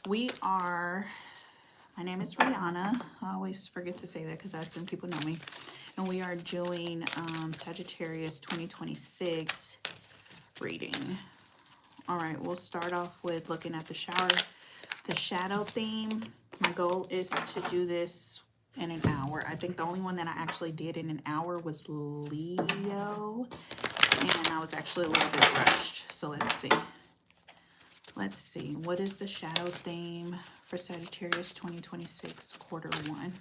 My name is Rihanna. I always forget to say that because I assume people know me. And we are doing Sagittarius 2026 reading. All right, we'll start off with looking at the shadow theme. My goal is to do this in an hour. I think the only one that I actually did in an hour was Leo. And I was actually a little bit rushed. So let's see. Let's see. What is the shadow theme for Sagittarius 2026 quarter one?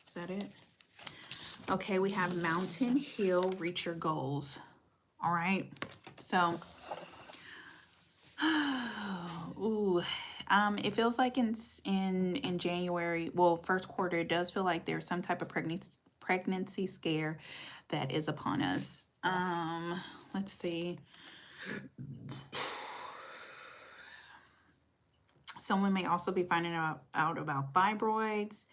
Is that it? Okay, we have mountain, hill, reach your goals. All right. So, ooh, it feels like in January, well, first quarter, it does feel like there's some type of pregnancy scare that is upon us. Let's see. Someone may also be finding out about fibroids,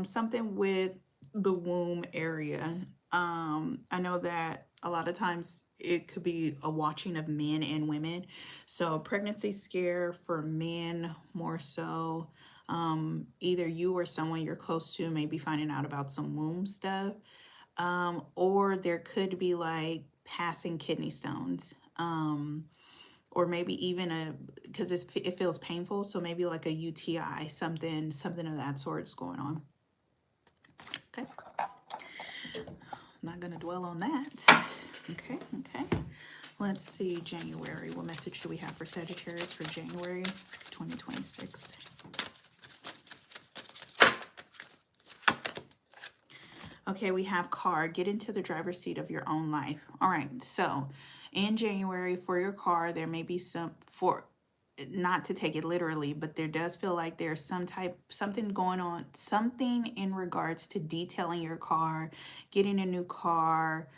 something with the womb area. I know that a lot of times it could be a watching of men and women. So pregnancy scare for men more so. Either you or someone you're close to may be finding out about some womb stuff. Or there could be like passing kidney stones. Or maybe even because it feels painful, so maybe like a UTI, something of that sort is going on. Okay. I'm not going to dwell on that. Okay. Let's see, January. What message do we have for Sagittarius for January 2026? Okay, we have car. Get into the driver's seat of your own life. All right, so in January for your car, there may be not to take it literally, but there does feel like there's something going on, something in regards to detailing your car, getting a new car,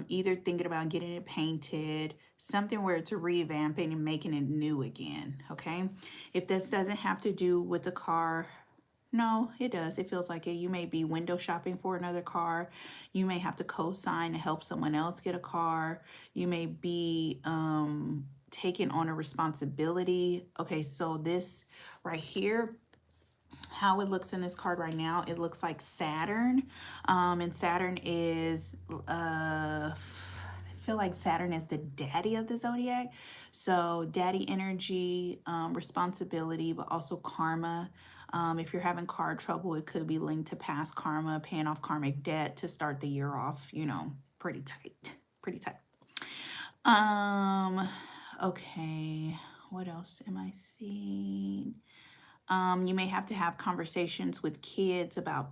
either thinking about getting it painted, something where it's revamping and making it new again, okay? If this doesn't have to do with the car, no, it does. It feels like it. You may be window shopping for another car. You may have to co-sign to help someone else get a car. You may be taking on a responsibility. Okay, so this right here, how it looks in this card right now, it looks like Saturn. And Saturn is, I feel like Saturn is the daddy of the zodiac. So daddy energy, responsibility, but also karma. If you're having car trouble, it could be linked to past karma, paying off karmic debt to start the year off, pretty tight. Okay, what else am I seeing? You may have to have conversations with kids about,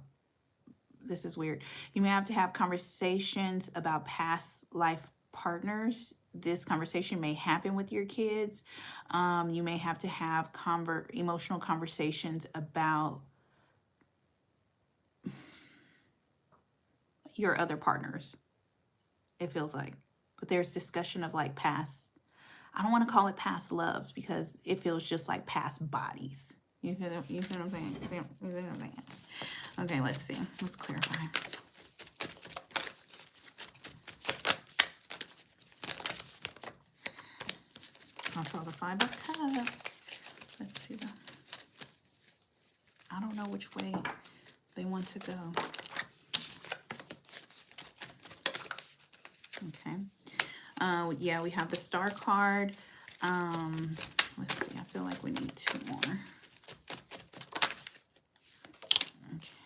this is weird. You may have to have conversations about past life partners. This conversation may happen with your kids. You may have to have emotional conversations about your other partners, it feels like. But there's discussion of like past, I don't want to call it past loves because it feels just like past bodies. You see what I'm saying? You see what I'm saying? Okay, let's see. Let's clarify. I saw the 5 of Cups. Let's see them. I don't know which way they want to go. Okay. Yeah, we have the Star card. Let's see. I feel like we need 2 more. Okay.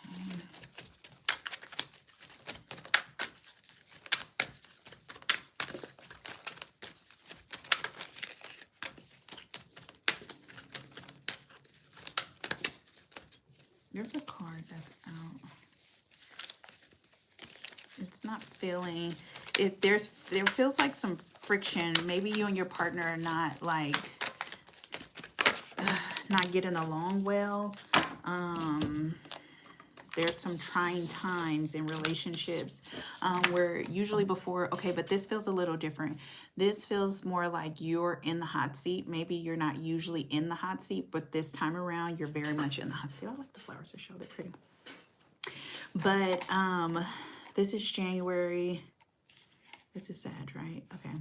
There's a card that's out. It's not feeling, there feels like some friction. Maybe you and your partner are not like, not getting along well. There's some trying times in relationships where usually before, okay, but this feels a little different. This feels more like you're in the hot seat. Maybe you're not usually in the hot seat, but this time around, you're very much in the hot seat. I like the flowers to show, they're pretty. But this is January. This is Sag, right? Okay.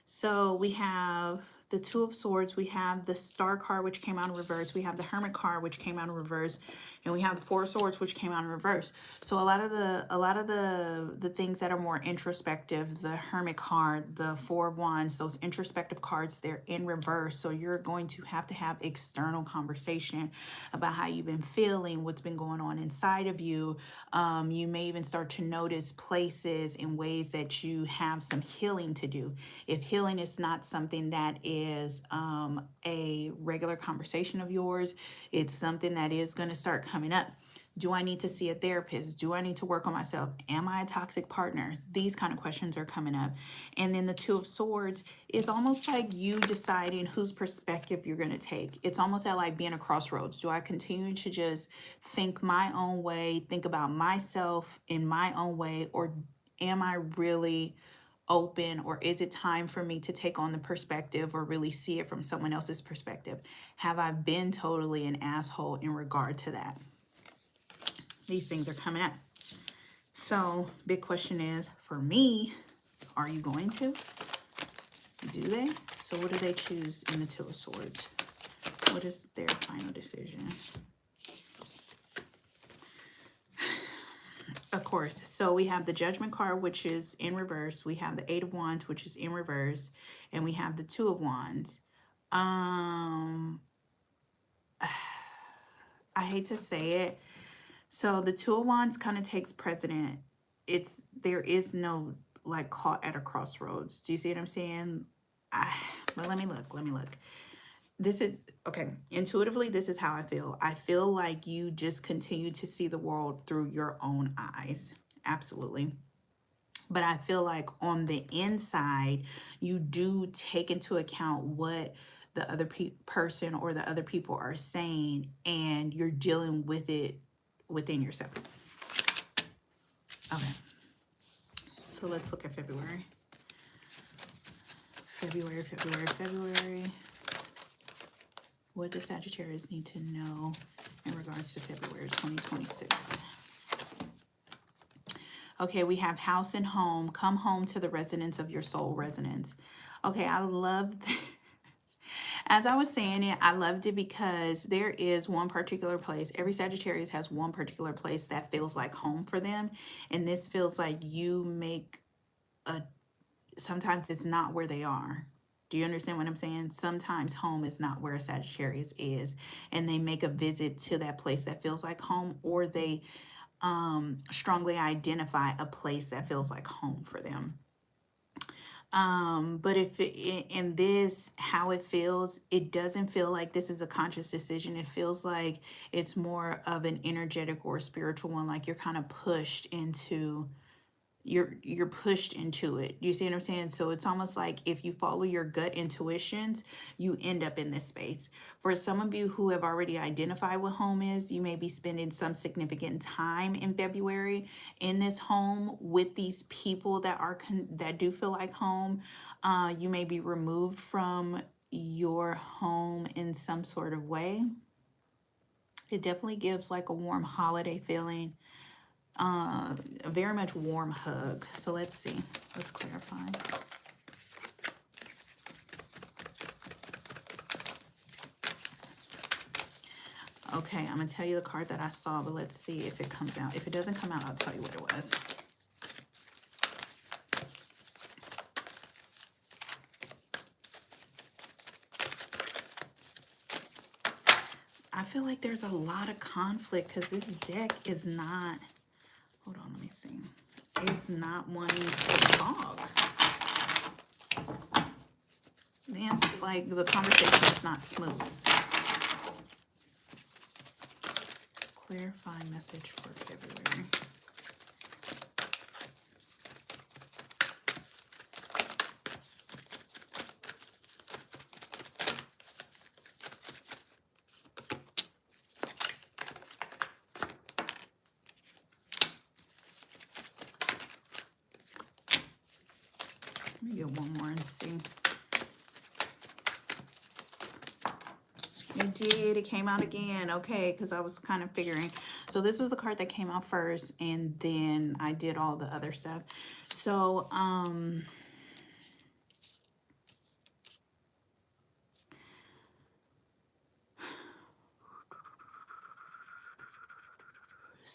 So we have the Two of Swords, we have the Star card, which came out in reverse. We have the Hermit card, which came out in reverse, and we have the Four of Swords, which came out in reverse. So a lot of the things that are more introspective, the Hermit card, the Four of Wands, those introspective cards, they're in reverse. So you're going to have external conversation about how you've been feeling, what's been going on inside of you. You may even start to notice places and ways that you have some healing to do. If healing is not something that is a regular conversation of yours, it's something that is going to start coming up. Do I need to see a therapist? Do I need to work on myself? Am I a toxic partner? These kind of questions are coming up. And then the Two of Swords is almost like you deciding whose perspective you're going to take. It's almost like being a crossroads. Do I continue to just think my own way, think about myself in my own way, or am I really open, or is it time for me to take on the perspective or really see it from someone else's perspective? Have I been totally an asshole in regard to that? These things are coming up. So big question is, for me, are you going to? Do they? So what do they choose in the Two of Swords? What is their final decision? Of course. So we have the Judgment card, which is in reverse. We have the Eight of Wands, which is in reverse. And we have the Two of Wands. I hate to say it. So the Two of Wands kind of takes precedent. There is no like caught at a crossroads. Do you see what I'm saying? But let me look. This is, okay, intuitively, this is how I feel. I feel like you just continue to see the world through your own eyes. Absolutely. But I feel like on the inside, you do take into account what the other person or the other people are saying, and you're dealing with it within yourself. Okay. So let's look at February. February. What does Sagittarius need to know in regards to February 2026? Okay, we have house and home. Come home to the residence of your soul resonance. Okay, I love this. As I was saying it, I loved it because there is one particular place. Every Sagittarius has one particular place that feels like home for them. And this feels like you make sometimes it's not where they are. Do you understand what I'm saying? Sometimes home is not where a Sagittarius is, and they make a visit to that place that feels like home, or they strongly identify a place that feels like home for them. But if in this, how it feels, it doesn't feel like this is a conscious decision. It feels like it's more of an energetic or spiritual one, like you're kind of pushed into you're pushed into it. You see what I'm saying? So it's almost like if you follow your gut intuitions, you end up in this space. For some of you who have already identified what home is, you may be spending some significant time in February in this home with these people that are that do feel like home. You may be removed from your home in some sort of way. It definitely gives like a warm holiday feeling. A very much warm hug. So let's see. Let's clarify. Okay, I'm going to tell you the card that I saw, but let's see if it comes out. If it doesn't come out, I'll tell you what it was. I feel like there's a lot of conflict because this deck is not... Hold on, let me see. It's not wanting to talk. Man, like the conversation is not smooth. Clarify message for February. Let me get one more and see. It did. It came out again. Okay, because I was kind of figuring. So this was the card that came out first, and then I did all the other stuff. So,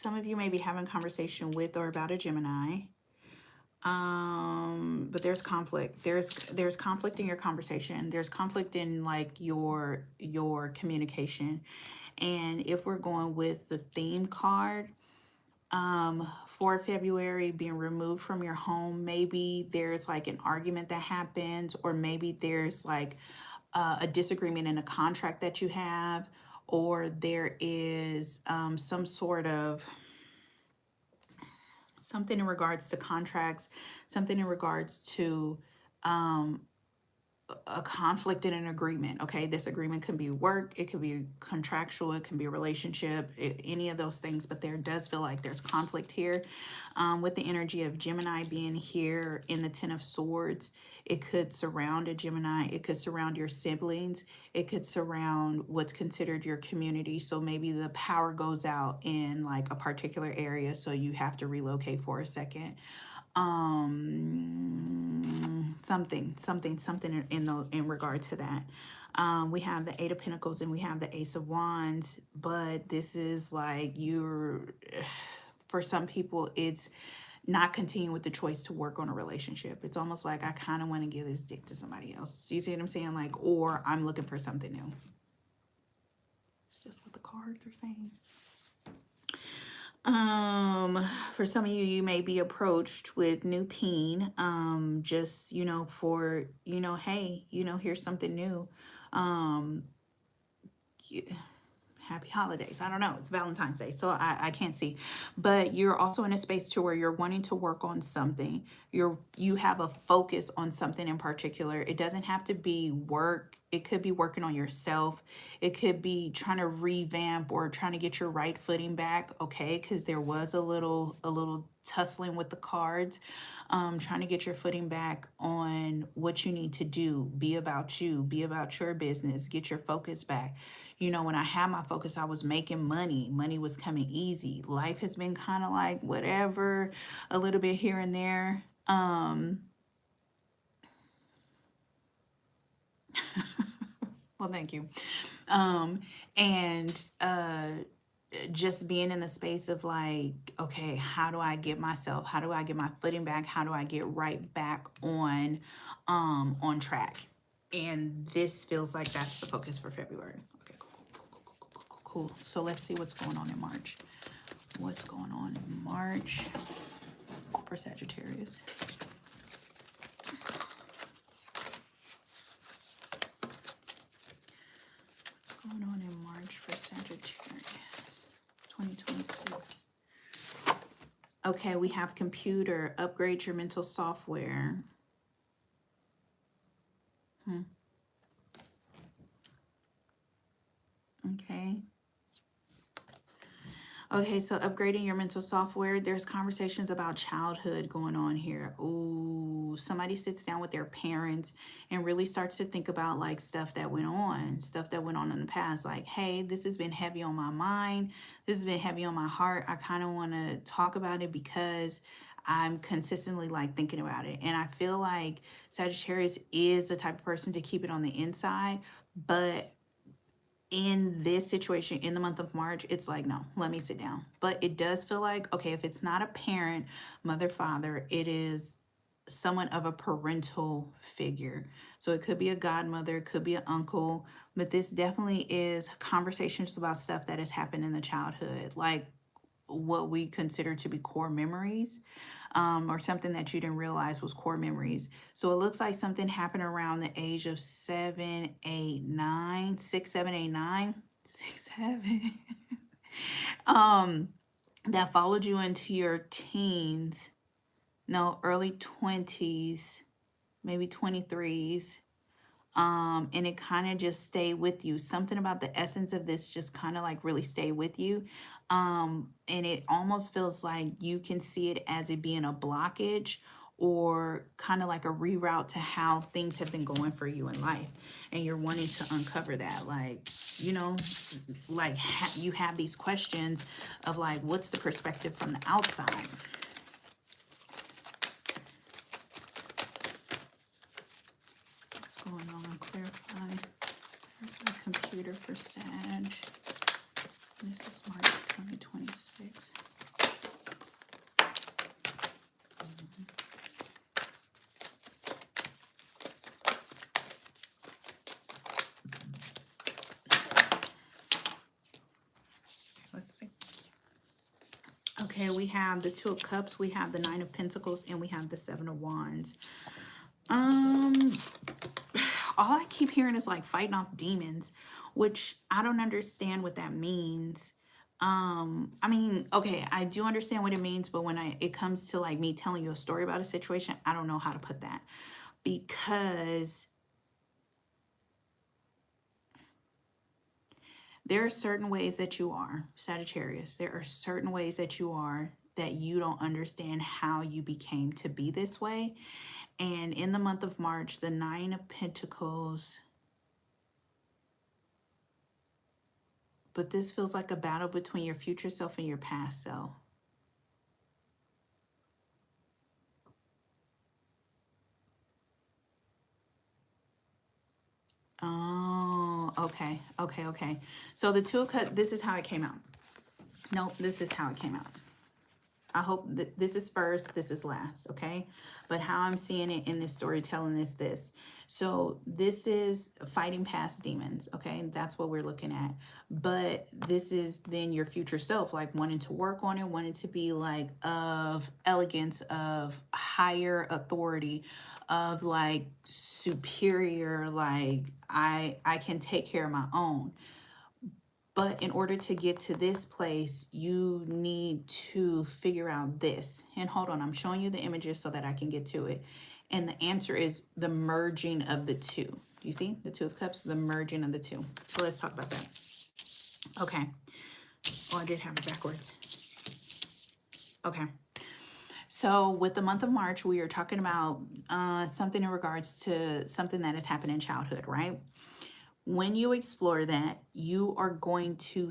Some of you may be having conversation with or about a Gemini. But there's conflict. There's conflict in your conversation. There's conflict in like your communication. And if we're going with the theme card, for February, being removed from your home, maybe there's like an argument that happens, or maybe there's like a disagreement in a contract that you have, or there is some sort of something in regards to contracts, something in regards to a conflict in an agreement. Okay, this agreement can be work, it could be contractual, it can be a relationship, any of those things, but there does feel like there's conflict here. With the energy of Gemini being here in the Ten of Swords, it could surround a Gemini, it could surround your siblings, it could surround what's considered your community. So maybe the power goes out in like a particular area, so you have to relocate for a second. Something in regard to that. We have the Eight of Pentacles and we have the Ace of Wands, but this is like for some people, it's not continuing with the choice to work on a relationship. It's almost like I kind of want to give this dick to somebody else. Do you see what I'm saying? Like, or I'm looking for something new. It's just what the cards are saying. For some of you, you may be approached with new peen, just, for, hey, here's something new. Happy holidays. I don't know. It's Valentine's Day, so I can't see. But you're also in a space to where you're wanting to work on something. You have a focus on something in particular. It doesn't have to be work. It could be working on yourself. It could be trying to revamp or trying to get your right footing back, okay? Because there was a little tussling with the cards. Trying to get your footing back on what you need to do. Be about you. Be about your business. Get your focus back. When I had my focus, I was making money. Money was coming easy. Life has been kind of like whatever, a little bit here and there. Well, thank you. Just being in the space of like, okay, how do I get my footing back? How do I get right back on track? And this feels like that's the focus for February. Okay, cool. So let's see what's going on in March. What's going on in March for Sagittarius? What's going on in March for Sagittarius 2026? Okay, we have computer. Upgrade your mental software. Okay, so upgrading your mental software. There's conversations about childhood going on here. Ooh, somebody sits down with their parents and really starts to think about like stuff that went on in the past. Like, hey, this has been heavy on my mind. This has been heavy on my heart. I kind of want to talk about it because I'm consistently like thinking about it. And I feel like Sagittarius is the type of person to keep it on the inside, but in this situation in the month of March, it's like, no, let me sit down. But it does feel like, okay, if it's not a parent, mother, father, it is someone of a parental figure. So it could be a godmother, it could be an uncle, but this definitely is conversations about stuff that has happened in the childhood, like what we consider to be core memories, or something that you didn't realize was core memories. So it looks like something happened around the age of 7, 8, 9, 6, 7, 8, 9, 6, 7, that followed you into your teens, no, early 20s, maybe 23s. And it kind of just stay with you. Something about the essence of this just kind of like really stay with you. And it almost feels like you can see it as it being a blockage or kind of like a reroute to how things have been going for you in life. And you're wanting to uncover that. Like, like you have these questions of like, what's the perspective from the outside? Going on, clarify computer for Sag. This is March 2026. Let's see. Okay, we have the Two of Cups, we have the Nine of Pentacles, and we have the Seven of Wands. All I keep hearing is like fighting off demons, which I don't understand what that means. I mean, okay, I do understand what it means, but when it comes to like me telling you a story about a situation, I don't know how to put that, because there are certain ways that you are, Sagittarius. There are certain ways that you are that you don't understand how you became to be this way. And in the month of March, the Nine of Pentacles, but this feels like a battle between your future self and your past self. Oh, okay, okay, okay. So the Two of Cups, this is how it came out. Nope, this is how it came out. I hope that this is first, this is last, okay? But how I'm seeing it in this storytelling is this. So this is fighting past demons, okay? That's what we're looking at. But this is then your future self, like wanting to work on it, wanting to be like of elegance, of higher authority, of like superior, like I can take care of my own. But in order to get to this place, you need to figure out this. And hold on, I'm showing you the images so that I can get to it. And the answer is the merging of the two. Do you see the Two of Cups? The merging of the two. So let's talk about that. Okay. Oh, I did have it backwards. Okay. So with the month of March, we are talking about something in regards to something that has happened in childhood, right? When you explore that, you are going to